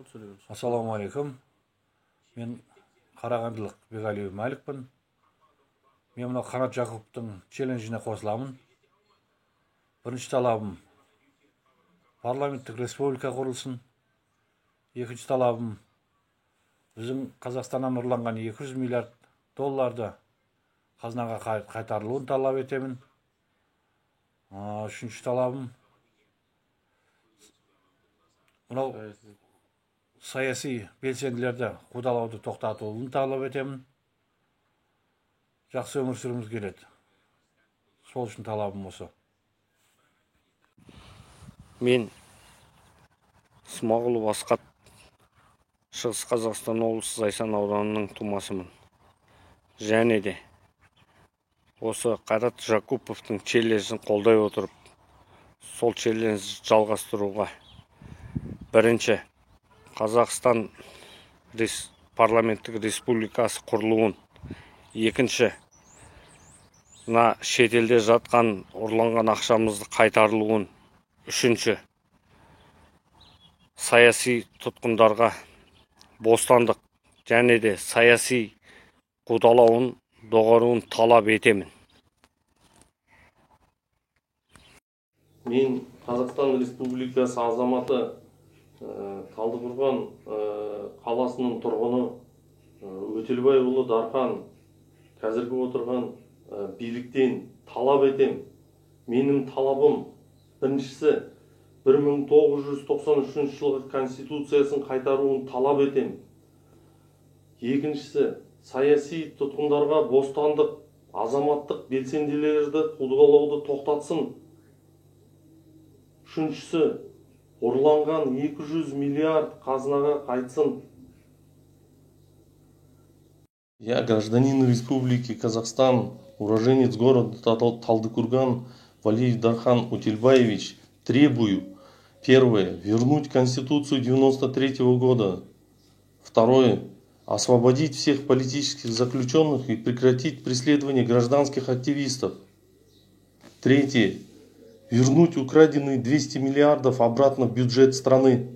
Ассалаумағалейкум. Мен Қарағандылық Беғалиев Мәлікпін. Мен мынау Қанат Жақыповтың челленджіне қосыламын. Бірінші талабым парламенттік республика құрылсын. Екінші талабым біздің Қазақстаннан ұрланған 200 миллиард долларды қазынаға қайтарылуын талап етемін. Үшінші талабым мынау саяси белсенділерді қудалауды тоқтатуын талап етемін. Жақсы өмір сүргіміз келеді. Сол үшін талабым осы. Мен Смағұлов Асқат, Шығыс Қазақстан облысы Зайсан ауданының тумасымын. Және де осы Қайрат Жақуповтың челленджін қолдай отырып, сол челленджді жалғастыруға бірінші Қазақстан парламенттік республикасы құрылуын, екінші шетелде жатқан ұрланған ақшамызды қайтарылуын, үшінші саяси тұтқындарға бостандық және де саяси қудалауын доғаруын талап етемін. Мен Қазақстан Республикасы азаматы Талдықорған қаласының тұрғыны Өтелбайұлы Дархан қазіргі отырған биліктен талап етем. Менің талабым біріншісі 1993 жылғы конституциясын қайтаруын талап етем. Екіншісі саяси тұтқындарға бостандық, азаматтық белсенділерді қудалауды тоқтатсын. Үшіншісі ұрланған 200 миллиард қазынаға қайтсын. Я гражданин Республики Казахстан, уроженец города Талдыкурган, Валиев Дархан Утельбаевич, требую: первое, вернуть Конституцию 93-го года. Второе, освободить всех политических заключенных и прекратить преследование гражданских активистов. Третье, вернуть украденные 200 миллиардов обратно в бюджет страны.